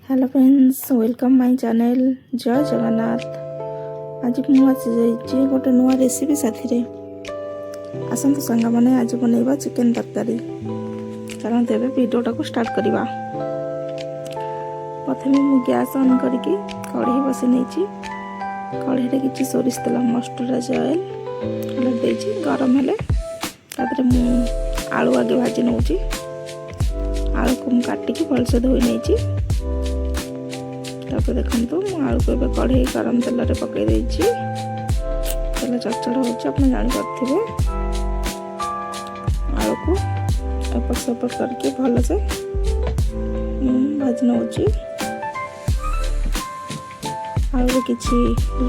Hello friends welcome my channel जय जगन्नाथ। आज मुझे गोटे नुआ रेसिपी साथी आसतु सांग मैंने आज बनइबा चिकेन तरकारी। चलो तेज वीडियोटा को स्टार्ट करवा। प्रथम मु गैस ऑन करके कढ़ई बसी नहीं कढ़ई किसी सोरिष तेल मस्टराइज ऑयल देती गरम हेले मु आलू आगे भाजी नौ आलू को मु काटिकी भलसे धोई नहीं देखो आलू को ए कढ़ई गरम तेल पकई तेल चटचड़ हो जापारे आलू को एपट सेपट करके भलसे भाजी नौ आलू किसी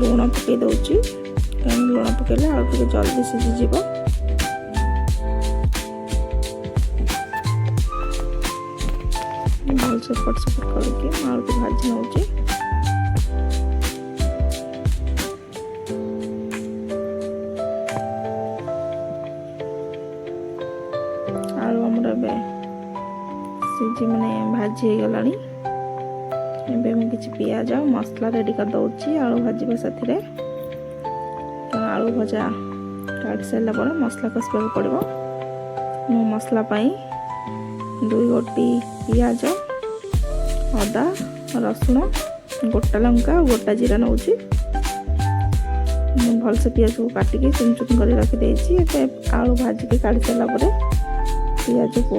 लुण पकई दौची लुण पकड़े आलू टे जल्दी सीझीज भल सेपट सेपट करके आलू को भाजी नौ आलू आमर सीझी मैंने भाजी हो गलानी मुझे किसी पियाज मसला रेडी कर दौची आलू भाजवा साथी आलू भजा काट सारा पर मसला कषा पड़ो मो मसला दुई गोटी पियाज अदा रसुण गोटा लंका गोटा जीरा नौ भलसे पियाज को काटिकी चुन चुन कर रखी आलू भाजिकी काढ़ी सारा पर पियाज को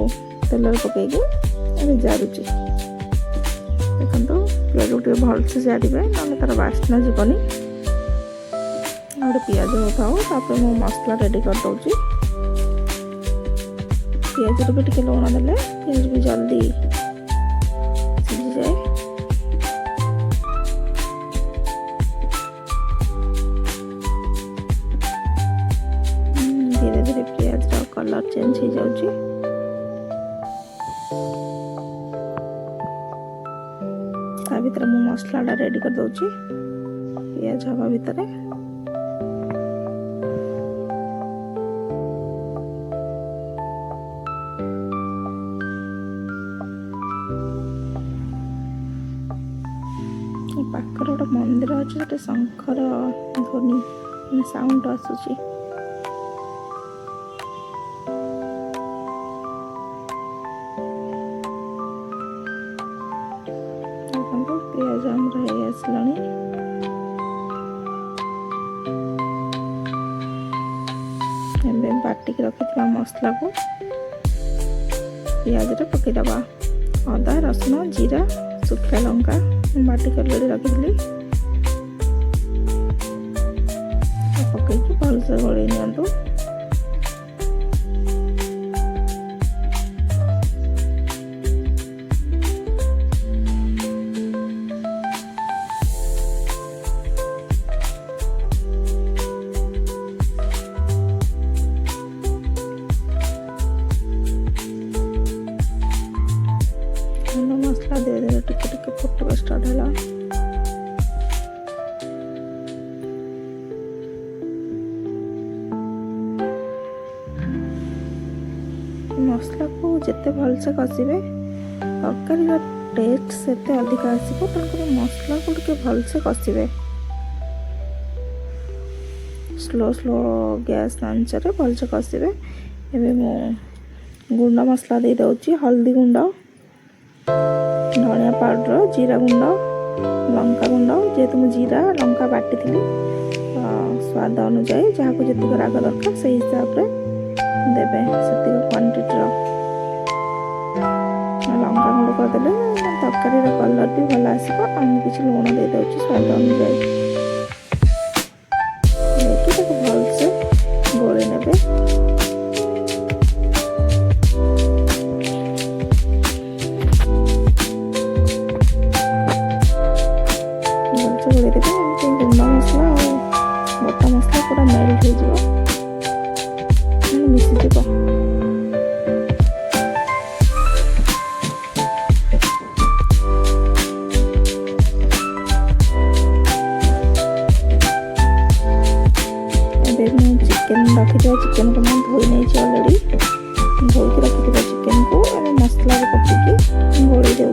तेल पकईकि जारुची देखो पियाज को भलसे जाड़े ना तार बास्ना जीवनी गोटे पियाज होता मु मसला रेडी कर दौची पियाज भी टे लुण देले पियाज भी जल्दी सीझी जाए। धीरे धीरे पियाज कलर चेंज हो जाउची भितर मु मसला रेडी कर दौची पियाज हवा भितर पाखर गोटे मंदिर अच्छे गोटे शंकर ध्वनि साउंड आसूची पियाज आमर आसला बाटिक रखी मसला को पियाज पकईदबा अदा रसुण जीरा सुखा लंका बाटी कर रखी पकईकि भलसे गोल नि मसला धीरे धीरे टिके टिके फुटवा स्टार्ट है मसला को जिते भलसे कषिबे तरकारी टेस्ट से अधिक आसो मसला को भलसे कषिबे स्लो स्लो गैस आंचरे भलसे कषिबे। एबे मो गुंडा मसला दे दउची हल्दी गुंड धनिया पाउडर जीरा गुंड लंका गुंड जेहेतु मुझे जीरा लंका बाटी थी स्वाद अनुजाई जहाँ को जी राग दरकार से हिसाब से देवे से क्वांटिटी लंका गुंड करदे तरकारी कलर भी भल आसो किसी लुण दे दे स्वाद अनुजाई भलसे गोली ने गुंडा मसला और गोटा मसला पूरा मेल्ट हो मिसीज चिकेन रखी चिकेन को मैं धोई नहीं अलरेडी धोई रखी चिकेन को मसला पकईकि गोली दे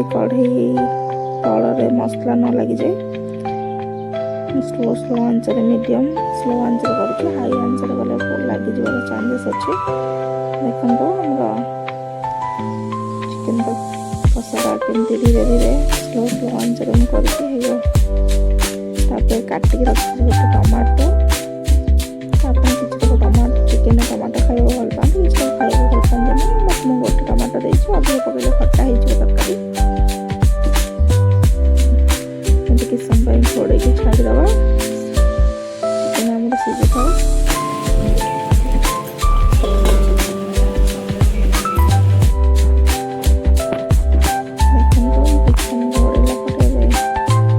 ଯେମିତି କଢ଼େଇ ତଳରେ ମସଲା ନ ଲାଗିଯାଏ ସ୍ଲୋ ଆଞ୍ଚରେ ମିଡ଼ିୟମ୍ ସ୍ଲୋ ଆଞ୍ଚରେ କରୁଛି। ହାଇ ଆଞ୍ଚରେ ଗଲେ ଲାଗିଯିବାର ଚାନ୍ସେସ୍ ଅଛି। ଦେଖନ୍ତୁ ଆମର ଚିକେନ୍ କଷାଟା କେମିତି ଧୀରେ ଧୀରେ ସ୍ଲୋ ଆଞ୍ଚରେ ମୁଁ କରିକି ହେଇଗଲା। ତାପରେ କାଟିକି ରଖିଥିଲି ଗୋଟେ ଟମାଟୋ। ଆପଣ କିଛି ଟମାଟୋ ଚିକେନ୍ ଟମାଟୋ ଖାଇବାକୁ ଭଲ ପାଆନ୍ତି, କିଛି ଖାଇବାକୁ ଭଲ ପାଆନ୍ତିନି, ବଟ୍ ମୁଁ ଗୋଟେ ଟମାଟୋ ଦେଇଛି। ଅଧିକ ପକେଇଲେ ଖଟା ହେଇଯିବ ତରକାରୀ। ଏମିତି କିଛି ସମୟ ପାଇଁ ଘୋଡ଼େଇକି ଛାଡ଼ିଦେବା। ଚିକେନ୍ ଆମର ସିଝିଥାଉ। ଦେଖନ୍ତୁ କିଛି ସମୟ ଘୋଡ଼େଇଲା ପରେ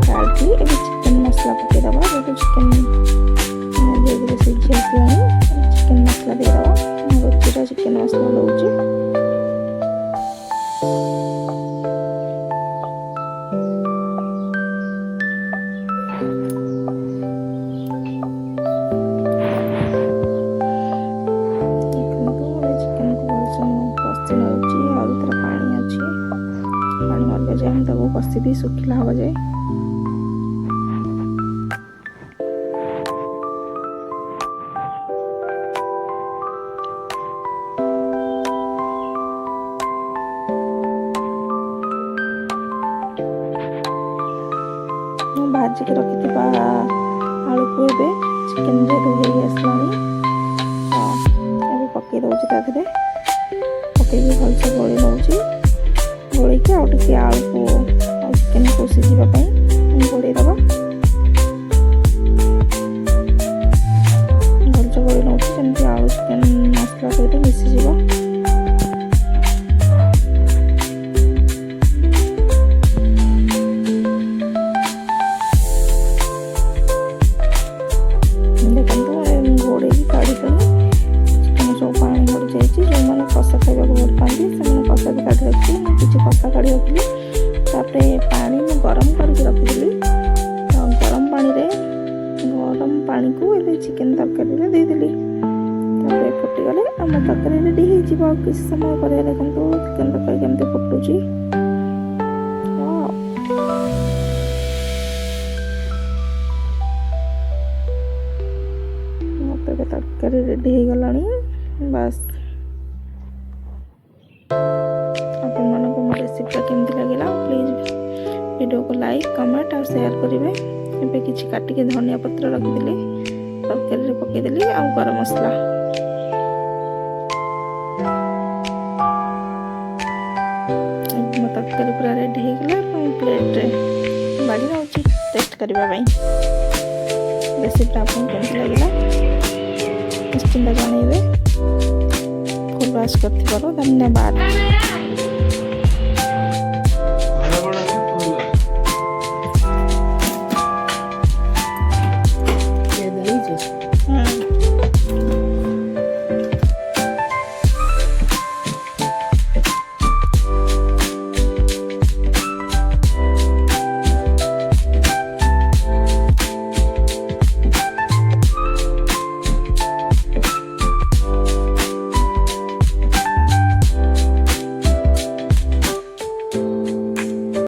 କାଢ଼ି ଏବେ ଚିକେନ୍ ମସଲା ପକେଇଦେବା। ଯେହେତୁ ଚିକେନ୍ ଧୀରେ ଧୀରେ ସିଝି ଆସିଲାଣି, ଚିକେନ୍ ମସଲା ଦେଇଦେବା। ମୁଁ ରୁଚିର ଚିକେନ୍ ମସଲା ଦେଉଛି। ଆମେ ତାକୁ କଷିବି ଶୁଖିଲା ହବ ଯାଏ। ମୁଁ ଭାଜିକି ରଖିଥିବା ଆଳୁକୁ ଏବେ ଚିକେନ୍ ଯେହେତୁ ହେଇ ଆସିଲାଣି ଏବେ ପକେଇ ଦେଉଛି ତା ଦେହରେ। ପକେଇକି ଭଲସେ ଗୋଳେଇ ନେଉଛି। ଗୋଳେଇକି ଆଉ ଟିକେ ଆଳୁକୁ ଆଉ ଚିକେନ୍କୁ ସିଝିବା ପାଇଁ ଗୋଳେଇ ଦେବା। ଭଲସେ ଗୋଳେଇ ନେଉଛି ଯେମିତି ଆଳୁ ଚିକେନ୍ ମସଲା ସହିତ ମିଶିଯିବ। ଦେଖନ୍ତୁ ଘୋଡ଼େଇକି କାଢ଼ିଦେଲି। ଚିକେନ୍ ସବୁ ପାଣି ମରିଯାଇଛି। ଯେଉଁମାନେ କଷା ଖାଇବାକୁ ଭଲ ପାଆନ୍ତି ସେମାନେ କଷା ବି କାଢ଼ି ରଖିଲି। ମୁଁ କିଛି କଷା କାଢ଼ି ରଖିଲି। ତାପରେ ପାଣି ମୁଁ ଗରମ କରିକି ରଖିଥିଲି। ଗରମ ପାଣିକୁ ଏବେ ଚିକେନ୍ ତରକାରୀରେ ଦେଇଦେଲି। ତାପରେ ଫୁଟିଗଲେ ଆମ ତରକାରୀ ରେଡ଼ି ହେଇଯିବ। କିଛି ସମୟ ପରେ ଦେଖନ୍ତୁ ଚିକେନ୍ ତରକାରୀ କେମିତି ଫୁଟୁଛି। ଏବେ ତରକାରୀ ରେଡ଼ି ହେଇଗଲାଣି। ବାସ୍ ଆପଣମାନଙ୍କୁ ମୋ ରେସିପିଟା କେମିତି ଲାଗିଲା ପ୍ଲିଜ୍ ଭିଡ଼ିଓକୁ ଲାଇକ୍ କମେଣ୍ଟ ଆଉ ସେୟାର କରିବେ। ଏବେ କିଛି କାଟିକି ଧନିଆ ପତ୍ର ରଖିଥିଲି ତରକାରୀରେ ପକେଇଦେଲି ଆଉ ଗରମ ମସଲା। ମୋ ତରକାରୀ ପୁରା ରେଡ଼ି ହେଇଗଲା। ମୁଁ ପ୍ଲେଟ୍ରେ ବାଢ଼ି ନେଉଛି ଟେଷ୍ଟ କରିବା ପାଇଁ। ରେସିପିଟା ଆପଣଙ୍କୁ କେମିତି ଲାଗିଲା ନିଶ୍ଚିନ୍ତ ଜଣାଇବେ। ଫୁଲ୍ ୱାଚ୍ କରିଥିବାରୁ ଧନ୍ୟବାଦ।